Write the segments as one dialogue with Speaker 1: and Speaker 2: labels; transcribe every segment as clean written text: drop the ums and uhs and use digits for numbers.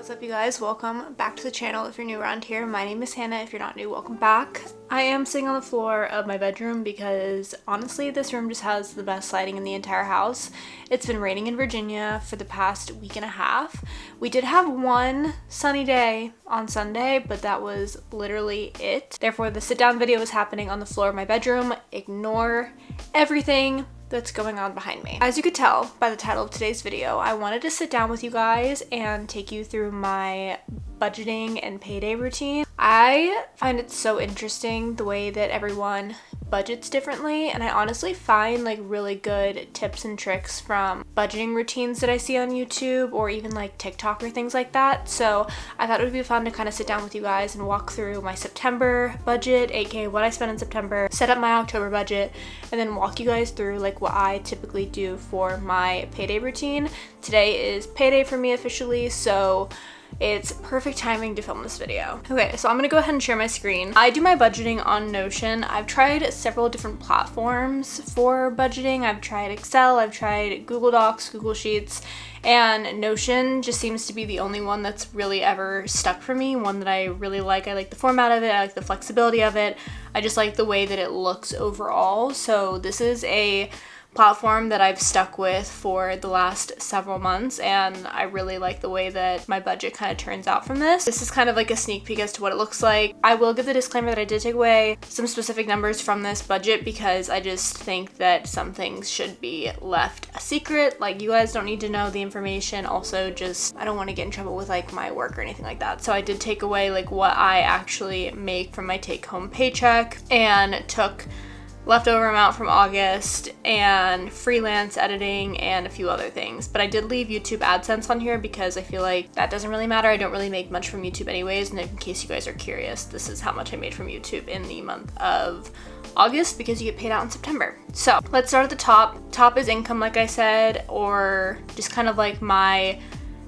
Speaker 1: What's up, you guys? Welcome back to the channel. If you're new around here, my name is Hannah. If you're not new, welcome back. I am sitting on the floor of my bedroom because honestly this room just has the best lighting in the entire house. It's been raining in Virginia for the past week and a half. We did have one sunny day on Sunday, but that was literally it. Therefore, the sit down video is happening on the floor of my bedroom. Ignore everything that's going on behind me. As you could tell by the title of today's video, I wanted to sit down with you guys and take you through my budgeting and payday routine. I find it so interesting the way that everyone budgets differently, and I honestly find like really good tips and tricks from budgeting routines that I see on YouTube or even like TikTok or things like that. So I thought it would be fun to kind of sit down with you guys and walk through my September budget, aka what I spent in September, set up my October budget, and then walk you guys through like what I typically do for my payday routine. Today is payday for me officially, so it's perfect timing to film this video. Okay, so I'm gonna go ahead and share my screen. I do my budgeting on Notion. I've tried several different platforms for budgeting. I've tried Excel, I've tried Google Docs, Google Sheets, and Notion just seems to be the only one that's really ever stuck for me, one that I really like. I like the format of it, I like the flexibility of it, I just like the way that it looks overall. So this is a platform that I've stuck with for the last several months, and I really like the way that my budget kind of turns out from this. This is kind of like a sneak peek as to what it looks like. I will give the disclaimer that I did take away some specific numbers from this budget because I just think that some things should be left a secret. Like, you guys don't need to know the information. Also, just I don't want to get in trouble with like my work or anything like that. So I did take away like what I actually make from my take-home paycheck and took leftover amount from August and freelance editing and a few other things. But I did leave YouTube AdSense on here because I feel like that doesn't really matter. I don't really make much from YouTube anyways, and in case you guys are curious, this is how much I made from YouTube in the month of August because you get paid out in September. So let's start at the top. Top is income, like I said, or just kind of like my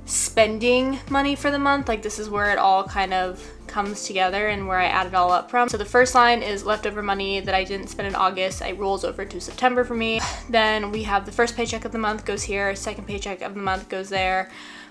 Speaker 1: spending money for the month. Like, this is where it all kind of comes together and where I add it all up from. So the first line is leftover money that I didn't spend in August. It rolls over to September for me. Then we have the first paycheck of the month goes here, second paycheck of the month goes there.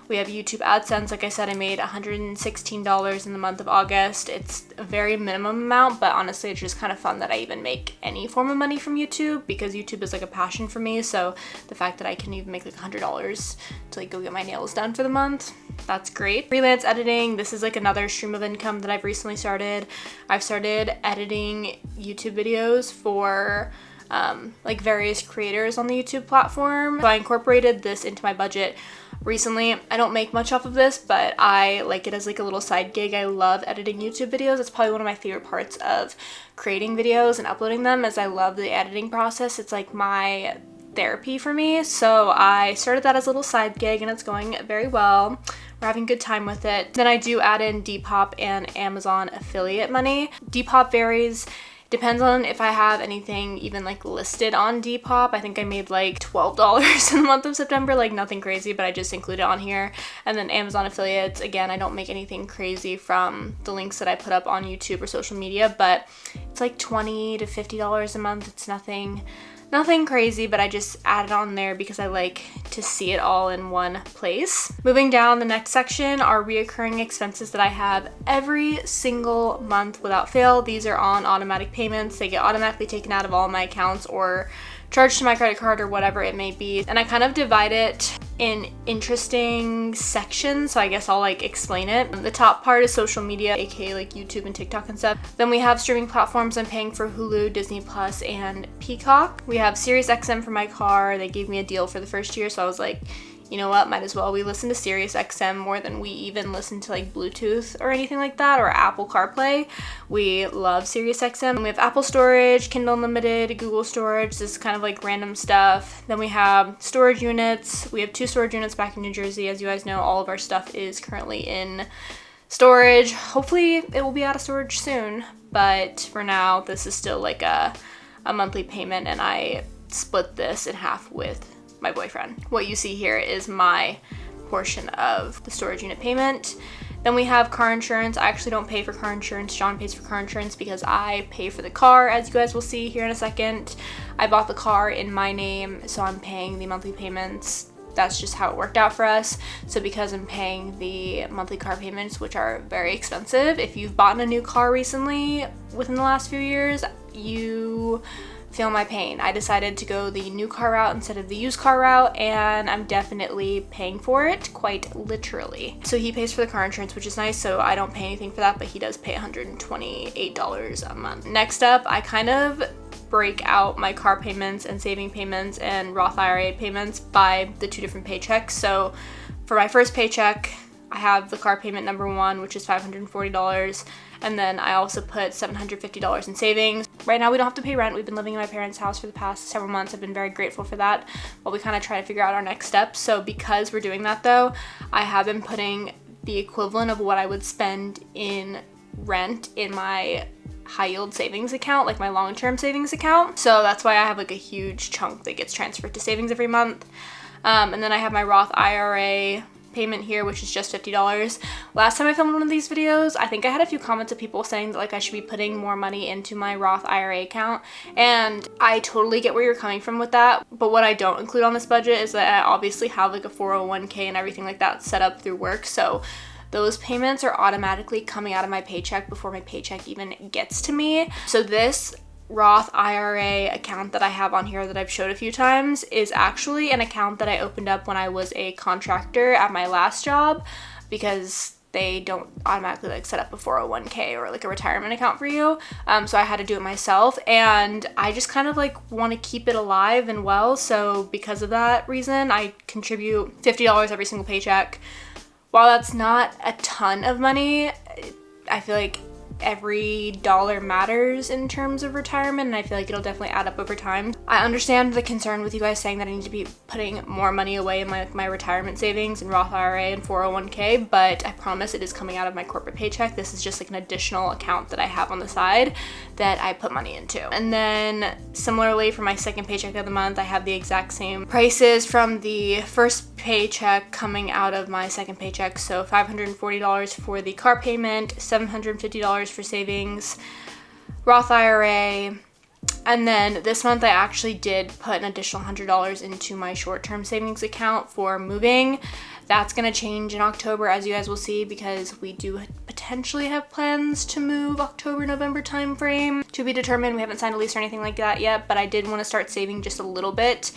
Speaker 1: We have YouTube AdSense. Like I said, I made $116 in the month of August. It's a very minimum amount, but honestly, it's just kind of fun that I even make any form of money from YouTube because YouTube is like a passion for me. So the fact that I can even make like $100 to like go get my nails done for the month, that's great. Freelance editing. This is like another stream of income that I've recently started. I've started editing YouTube videos for like various creators on the YouTube platform. So I incorporated this into my budget recently. I don't make much off of this, but I like it as like a little side gig. I love editing YouTube videos. It's probably one of my favorite parts of creating videos and uploading them, as I love the editing process. It's like my therapy for me. So I started that as a little side gig and it's going very well. We're having a good time with it. Then I do add in Depop and Amazon affiliate money. Depop varies. Depends on if I have anything even like listed on Depop. I think I made like $12 in the month of September, like nothing crazy, but I just include it on here. And then Amazon affiliates, again, I don't make anything crazy from the links that I put up on YouTube or social media, but it's like $20 to $50 a month. It's nothing crazy, but I just add it on there because I like to see it all in one place. Moving down, the next section are reoccurring expenses that I have every single month without fail. These are on automatic payments. They get automatically taken out of all my accounts or charged to my credit card or whatever it may be. And I kind of divide it in interesting sections, so I guess I'll like explain it. The top part is social media, aka like YouTube and TikTok and stuff. Then we have streaming platforms. I'm paying for Hulu, Disney Plus, and Peacock. We have SiriusXM for my car. They gave me a deal for the first year, so I was like, you know what, might as well. We listen to SiriusXM more than we even listen to like Bluetooth or anything like that, or Apple CarPlay. We love SiriusXM. We have Apple Storage, Kindle Unlimited, Google Storage. This is kind of like random stuff. Then we have storage units. We have 2 storage units back in New Jersey. As you guys know, all of our stuff is currently in storage. Hopefully it will be out of storage soon, but for now, this is still like a monthly payment, and I split this in half with my boyfriend. What you see here is my portion of the storage unit payment. Then we have car insurance. I actually don't pay for car insurance. John pays for car insurance because I pay for the car, as you guys will see here in a second. I bought the car in my name, so I'm paying the monthly payments that's just how it worked out for us. So because I'm paying the monthly car payments, which are very expensive, if you've bought a new car recently within the last few years, you feel my pain. I decided to go the new car route instead of the used car route, and I'm definitely paying for it, quite literally. So he pays for the car insurance, which is nice, so I don't pay anything for that, but he does pay $128 a month. Next up, I kind of break out my car payments and saving payments and Roth IRA payments by the 2 different paychecks. So for my first paycheck, I have the car payment number 1, which is $540, and then I also put $750 in savings. Right now we don't have to pay rent. We've been living in my parents' house for the past several months. I've been very grateful for that, while we kind of try to figure out our next steps. So because we're doing that though, I have been putting the equivalent of what I would spend in rent in my high yield savings account, like my long-term savings account. So that's why I have like a huge chunk that gets transferred to savings every month. And then I have my Roth IRA payment here, which is just $50. Last time I filmed one of these videos, I think I had a few comments of people saying that like I should be putting more money into my Roth IRA account, and I totally get where you're coming from with that. But what I don't include on this budget is that I obviously have like a 401k and everything like that set up through work, so those payments are automatically coming out of my paycheck before my paycheck even gets to me. So this Roth IRA account that I have on here that I've showed a few times is actually an account that I opened up when I was a contractor at my last job, because they don't automatically like set up a 401k or like a retirement account for you. So I had to do it myself, and I just kind of like want to keep it alive and well. So because of that reason, I contribute $50 every single paycheck. While that's not a ton of money, I feel like every dollar matters in terms of retirement, and I feel like it'll definitely add up over time. I understand the concern with you guys saying that I need to be putting more money away in my retirement savings and Roth IRA and 401k, but I promise it is coming out of my corporate paycheck. This is just like an additional account that I have on the side that I put money into. And then similarly for my second paycheck of the month, I have the exact same prices from the first paycheck coming out of my second paycheck. So $540 for the car payment, $750 for savings, Roth IRA, and then this month I actually did put an additional $100 into my short-term savings account for moving. That's gonna change in October, as you guys will see, because we do potentially have plans to move October-November timeframe. To be determined. We haven't signed a lease or anything like that yet, but I did want to start saving just a little bit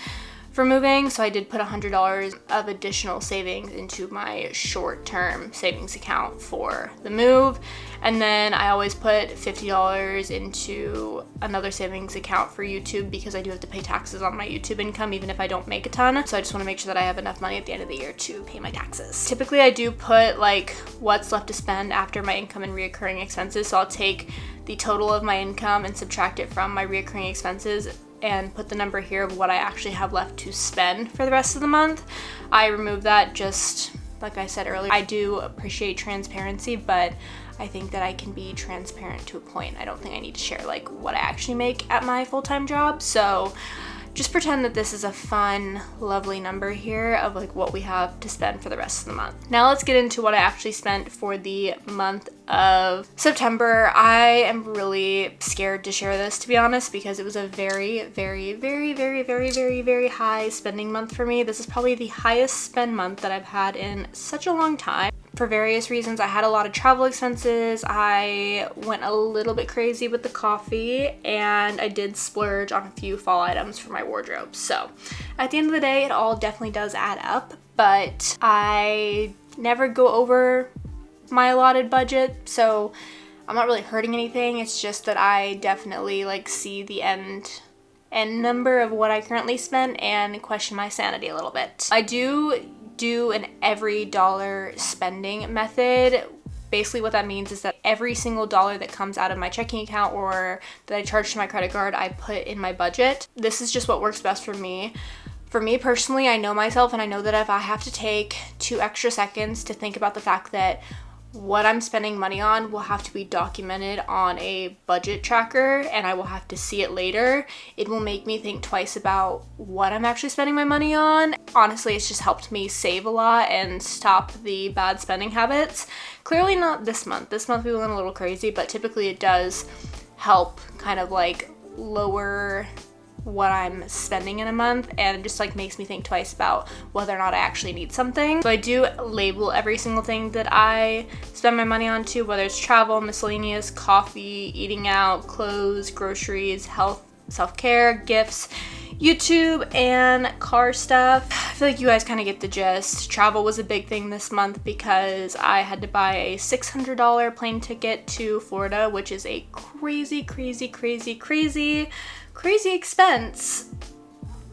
Speaker 1: for moving, so I did put $100 of additional savings into my short-term savings account for the move. And then I always put $50 into another savings account for YouTube, because I do have to pay taxes on my YouTube income even if I don't make a ton. So I just want to make sure that I have enough money at the end of the year to pay my taxes. Typically I do put like what's left to spend after my income and reoccurring expenses. So I'll take the total of my income and subtract it from my reoccurring expenses and put the number here of what I actually have left to spend for the rest of the month. I remove that just like I said earlier. I do appreciate transparency, but I think that I can be transparent to a point. I don't think I need to share like what I actually make at my full-time job. So just pretend that this is a fun, lovely number here of like what we have to spend for the rest of the month. Now let's get into what I actually spent for the month of September. I am really scared to share this, to be honest, because it was a very, very, very, very, very, very, very high spending month for me. This is probably the highest spend month that I've had in such a long time. For various reasons, I had a lot of travel expenses, I went a little bit crazy with the coffee, and I did splurge on a few fall items for my wardrobe. So at the end of the day, it all definitely does add up, but I never go over my allotted budget, so I'm not really hurting anything. It's just that I definitely like see the end number of what I currently spend and question my sanity a little bit. I do an every dollar spending method. Basically what that means is that every single dollar that comes out of my checking account or that I charge to my credit card, I put in my budget. This is just what works best for me. For me personally, I know myself, and I know that if I have to take 2 extra seconds to think about the fact that what I'm spending money on will have to be documented on a budget tracker and I will have to see it later, it will make me think twice about what I'm actually spending my money on. Honestly, it's just helped me save a lot and stop the bad spending habits. Clearly not this month. This month we went a little crazy, but typically it does help kind of like lower what I'm spending in a month, and it just like makes me think twice about whether or not I actually need something. So I do label every single thing that I spend my money on to, whether it's travel, miscellaneous, coffee, eating out, clothes, groceries, health, self-care, gifts, YouTube, and car stuff. I feel like you guys kind of get the gist. Travel was a big thing this month because I had to buy a $600 plane ticket to Florida, which is a crazy expense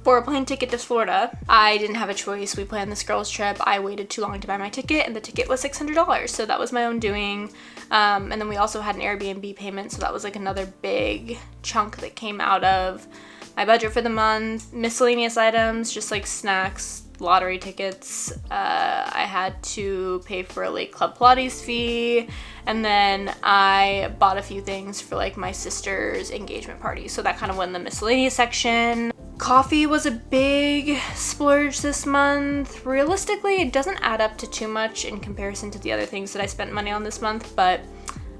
Speaker 1: for a plane ticket to Florida. I didn't have a choice. We planned this girls trip. I waited too long to buy my ticket, and the ticket was $600, so that was my own doing. And then we also had an Airbnb payment, so that was like another big chunk that came out of my budget for the month. Miscellaneous items, just like snacks, lottery tickets. I had to pay for a late Club Pilates fee, and then I bought a few things for like my sister's engagement party, so that kind of went in the miscellaneous section. Coffee was a big splurge this month. Realistically, it doesn't add up to too much in comparison to the other things that I spent money on this month, but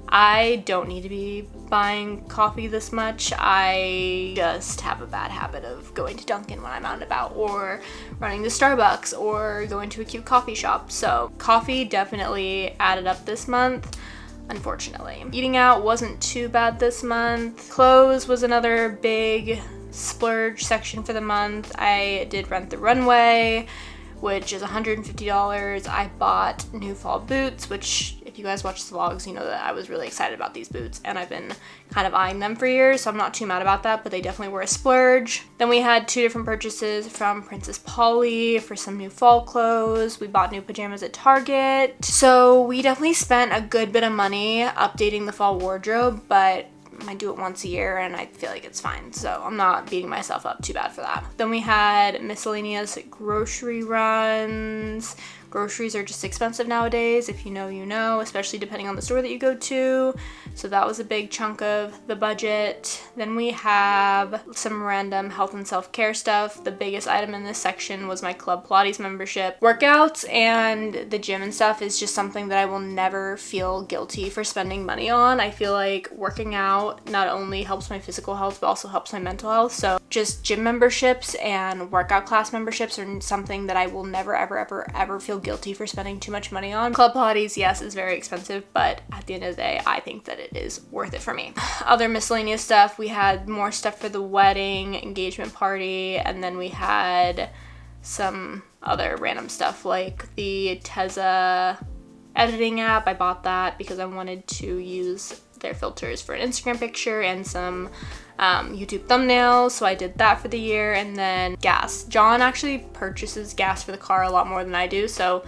Speaker 1: I don't need to be buying coffee this much. I just have a bad habit of going to Dunkin' when I'm out and about, or running to Starbucks, or going to a cute coffee shop. So coffee definitely added up this month, unfortunately. Eating out wasn't too bad this month. Clothes was another big splurge section for the month. I did Rent the Runway, which is $150. I bought new fall boots, which if you guys watch the vlogs, you know that I was really excited about these boots, and I've been kind of eyeing them for years, so I'm not too mad about that, but they definitely were a splurge. Then we had 2 different purchases from Princess Polly for some new fall clothes. We bought new pajamas at Target. So we definitely spent a good bit of money updating the fall wardrobe, but I do it once a year and I feel like it's fine, so I'm not beating myself up too bad for that. Then we had miscellaneous grocery runs. Groceries are just expensive nowadays. If you know, you know, especially depending on the store that you go to. So that was a big chunk of the budget. Then we have some random health and self-care stuff. The biggest item in this section was my Club Pilates membership. Workouts and the gym and stuff is just something that I will never feel guilty for spending money on. I feel like working out not only helps my physical health, but also helps my mental health. So just gym memberships and workout class memberships are something that I will never, ever feel guilty for spending too much money on. Club Pilates, yes, is very expensive, but at the end of the day, I think that it is worth it for me. Other miscellaneous stuff, we had more stuff for the wedding, engagement party, and then we had some other random stuff like the Teza editing app. I bought that because I wanted to use their filters for an Instagram picture and some YouTube thumbnails, so I did that for the year. And then gas. John actually purchases gas for the car a lot more than I do, so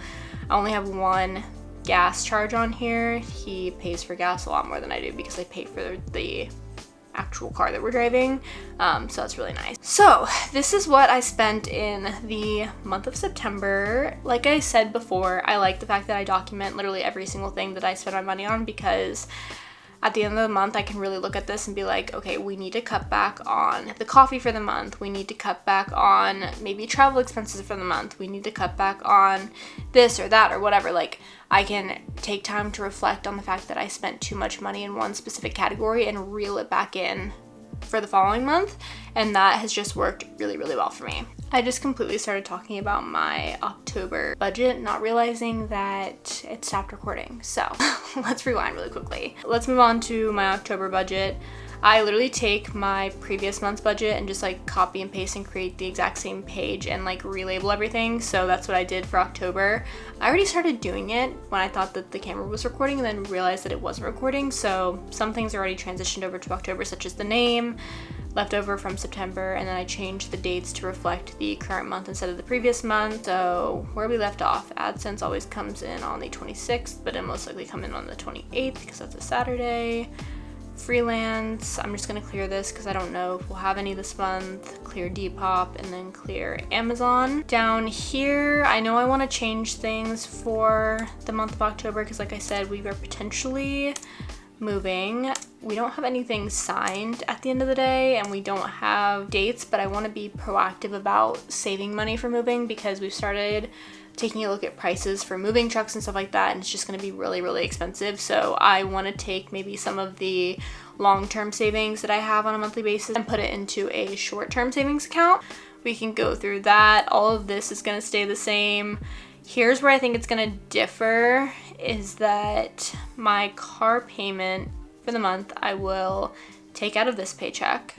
Speaker 1: I only have one gas charge on here. He pays for gas a lot more than I do because I pay for the actual car that we're driving, so that's really nice. So this is what I spent in the month of September. Like I said before, I like the fact that I document literally every single thing that I spend my money on, because at the end of the month, I can really look at this and be like, okay, we need to cut back on the coffee for the month. We need to cut back on maybe travel expenses for the month. We need to cut back on this or that or whatever. Like, I can take time to reflect on the fact that I spent too much money in one specific category and reel it back in for the following month, and that has just worked really, really well for me. I just completely started talking about my October budget, not realizing that it stopped recording. So let's rewind really quickly. Let's move on to my October budget. I literally take my previous month's budget and just like copy and paste and create the exact same page and like relabel everything. So that's what I did for October. I already started doing it when I thought that the camera was recording and then realized that it wasn't recording. So some things are already transitioned over to October, such as the name, left over from September, and then I changed the dates to reflect the current month instead of the previous month. So where we left off, AdSense always comes in on the 26th, but it most likely come in on the 28th because that's a Saturday. Freelance, I'm just gonna clear this because I don't know if we'll have any this month. Clear Depop, and then clear Amazon. Down here, I know I want to change things for the month of October because like I said, we are potentially moving. We don't have anything signed at the end of the day, and we don't have dates, but I want to be proactive about saving money for moving because we've started taking a look at prices for moving trucks and stuff like that, and it's just going to be really, really expensive. So I want to take maybe some of the long-term savings that I have on a monthly basis and put it into a short-term savings account. We can go through that. All of this is going to stay the same. Here's where I think it's going to differ, is that my car payment for the month I will take out of this paycheck.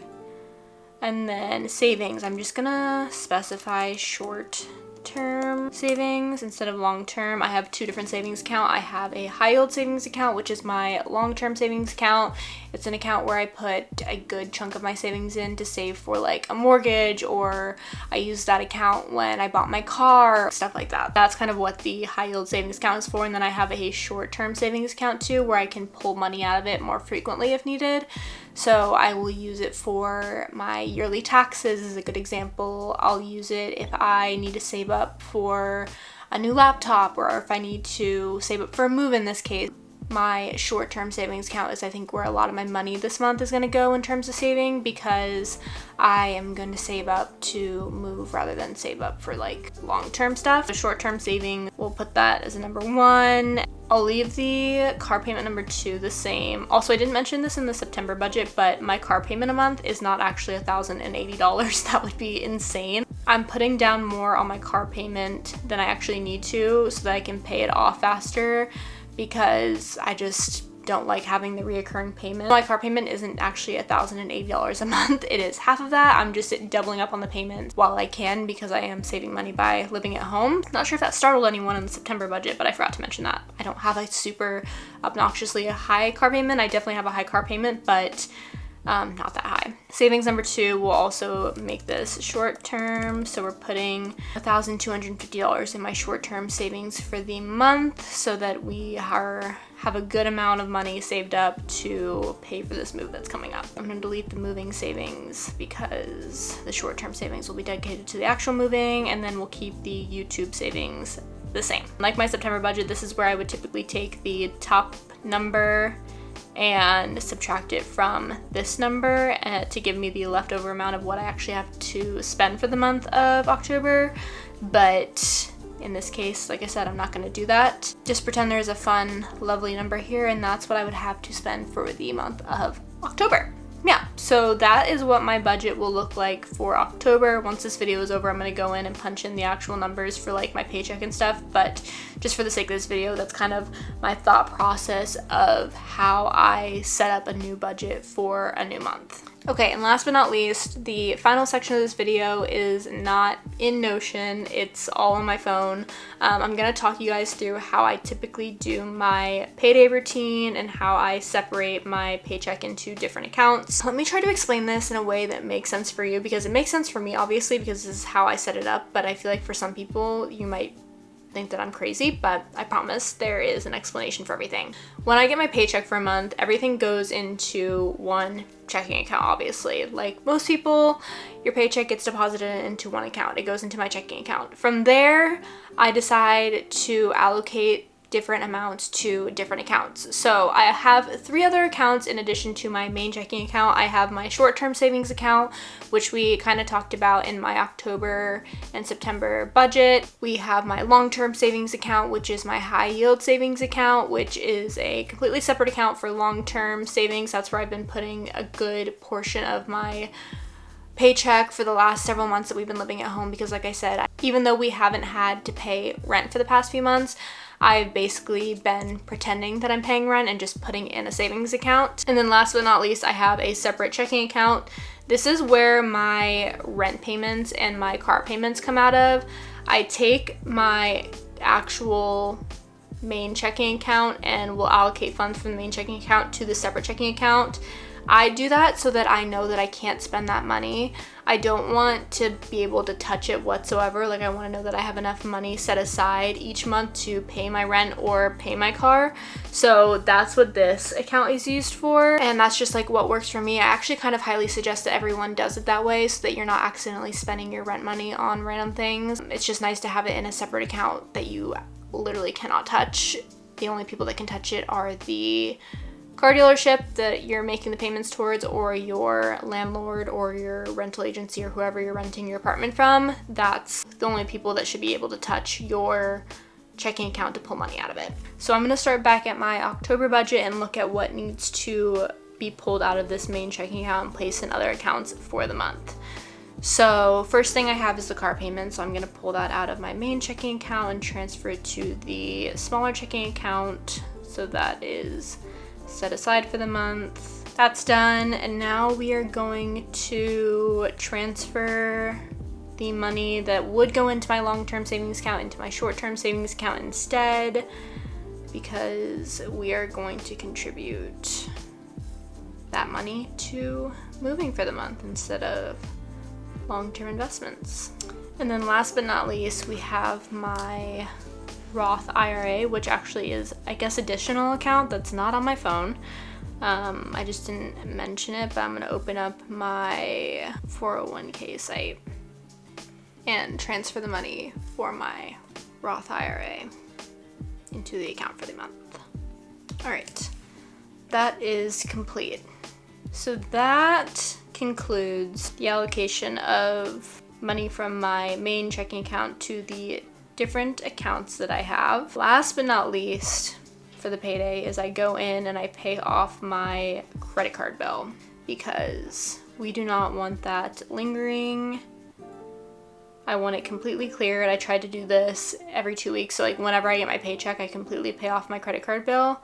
Speaker 1: And then savings, I'm just gonna specify short-term savings instead of long-term. I have two different savings accounts. I have a high-yield savings account, which is my long-term savings account. It's an account where I put a good chunk of my savings in to save for like a mortgage, or I used that account when I bought my car, stuff like that. That's kind of what the high-yield savings account is for. And then I have a short-term savings account too, where I can pull money out of it more frequently if needed. So I will use it for my yearly taxes is a good example. I'll use it if I need to save up for a new laptop, or if I need to save up for a move in this case. My short-term savings account is, I think, where a lot of my money this month is going to go in terms of saving, because I am going to save up to move rather than save up for like long-term stuff. The short-term saving, we'll put that as a number 1. I'll leave the car payment number 2 the same. Also, I didn't mention this in the September budget, but my car payment a month is not actually $1,080. That would be insane. I'm putting down more on my car payment than I actually need to so that I can pay it off faster, because I just don't like having the reoccurring payment. My car payment isn't actually $1,080 a month. It is half of that. I'm just doubling up on the payments while I can, because I am saving money by living at home. Not sure if that startled anyone in the September budget, but I forgot to mention that. I don't have a super obnoxiously high car payment. I definitely have a high car payment, but not that high. Savings number 2 will also make this short term. So we're putting $1,250 in my short term savings for the month, so that we have a good amount of money saved up to pay for this move that's coming up. I'm gonna delete the moving savings because the short term savings will be dedicated to the actual moving, and then we'll keep the YouTube savings the same. Like my September budget, this is where I would typically take the top number and subtract it from this number to give me the leftover amount of what I actually have to spend for the month of October. But in this case, like I said, I'm not going to do that. Just pretend there's a fun, lovely number here, and that's what I would have to spend for the month of October. Yeah, so that is what my budget will look like for October. Once this video is over, I'm gonna go in and punch in the actual numbers for like my paycheck and stuff, but just for the sake of this video, that's kind of my thought process of how I set up a new budget for a new month. Okay, and last but not least, the final section of this video is not in Notion, it's all on my phone. I'm gonna talk you guys through how I typically do my payday routine and how I separate my paycheck into different accounts. Let me try to explain this in a way that makes sense for you, because it makes sense for me, obviously, because this is how I set it up, but I feel like for some people, you might think that I'm crazy, but I promise there is an explanation for everything. When I get my paycheck for a month, everything goes into one checking account, obviously. Like most people, your paycheck gets deposited into one account. It goes into my checking account. From there, I decide to allocate different amounts to different accounts. So I have 3 other accounts in addition to my main checking account. I have my short-term savings account, which we kind of talked about in my October and September budget. We have my long-term savings account, which is my high-yield savings account, which is a completely separate account for long-term savings. That's where I've been putting a good portion of my paycheck for the last several months that we've been living at home, because like I said, even though we haven't had to pay rent for the past few months, I've basically been pretending that I'm paying rent and just putting in a savings account. And then last but not least, I have a separate checking account. This is where my rent payments and my car payments come out of. I take my actual main checking account and will allocate funds from the main checking account to the separate checking account. I do that so that I know that I can't spend that money. I don't want to be able to touch it whatsoever. Like, I want to know that I have enough money set aside each month to pay my rent or pay my car. So that's what this account is used for. And that's just like what works for me. I actually kind of highly suggest that everyone does it that way so that you're not accidentally spending your rent money on random things. It's just nice to have it in a separate account that you literally cannot touch. The only people that can touch it are the car dealership that you're making the payments towards, or your landlord or your rental agency or whoever you're renting your apartment from, that's the only people that should be able to touch your checking account to pull money out of it. So I'm going to start back at my October budget and look at what needs to be pulled out of this main checking account and placed in other accounts for the month. So first thing I have is the car payment, so I'm going to pull that out of my main checking account and transfer it to the smaller checking account, so that is set aside for the month. That's done, and now we are going to transfer the money that would go into my long-term savings account into my short-term savings account instead, because we are going to contribute that money to moving for the month instead of long-term investments. And then last but not least, we have my Roth IRA, which actually is, I guess, additional account that's not on my phone. I just didn't mention it, but I'm going to open up my 401k site and transfer the money for my Roth IRA into the account for the month. All right, that is complete. So that concludes the allocation of money from my main checking account to the different accounts that I have. Last but not least, for the payday, is I go in and I pay off my credit card bill, because we do not want that lingering. I want it completely cleared. I tried to do this every 2 weeks, so like whenever I get my paycheck, I completely pay off my credit card bill,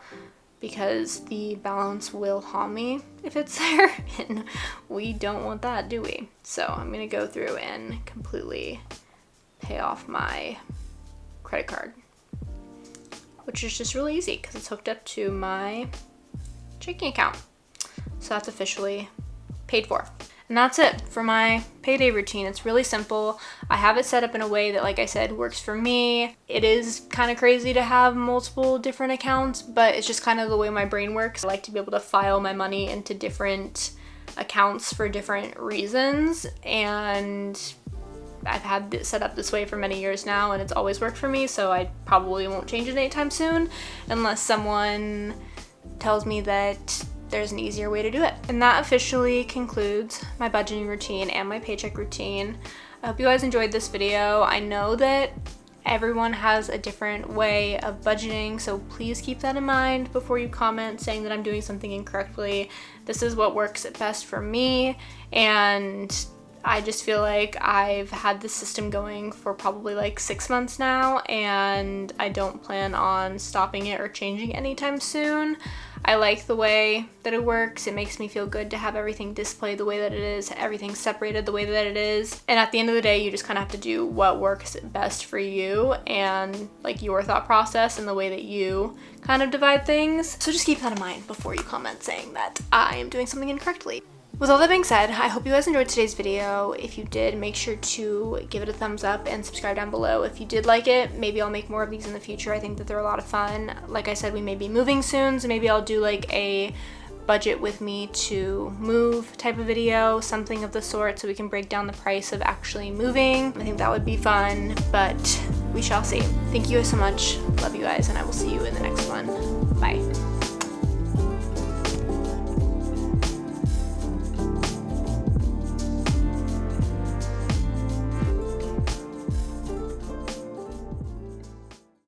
Speaker 1: because the balance will haunt me if it's there, and we don't want that, do we? So I'm gonna go through and completely pay off my credit card, which is just really easy because it's hooked up to my checking account. So that's officially paid for. And that's it for my payday routine. It's really simple. I have it set up in a way that, like I said, works for me. It is kind of crazy to have multiple different accounts, but it's just kind of the way my brain works. I like to be able to file my money into different accounts for different reasons, and I've had it set up this way for many years now, and it's always worked for me, so I probably won't change it anytime soon unless someone tells me that there's an easier way to do it. And that officially concludes my budgeting routine and my paycheck routine. I hope you guys enjoyed this video. I know that everyone has a different way of budgeting, so please keep that in mind before you comment saying that I'm doing something incorrectly. This is what works best for me, and I just feel like I've had this system going for probably like 6 months now, and I don't plan on stopping it or changing anytime soon. I like the way that it works. It makes me feel good to have everything displayed the way that it is, everything separated the way that it is. And at the end of the day, you just kind of have to do what works best for you and like your thought process and the way that you kind of divide things. So just keep that in mind before you comment saying that I am doing something incorrectly. With all that being said, I hope you guys enjoyed today's video. If you did, make sure to give it a thumbs up and subscribe down below. If you did like it, maybe I'll make more of these in the future. I think that they're a lot of fun. Like I said, we may be moving soon, so maybe I'll do like a budget with me to move type of video, something of the sort, so we can break down the price of actually moving. I think that would be fun, but we shall see. Thank you guys so much. Love you guys, and I will see you in the next one. Bye.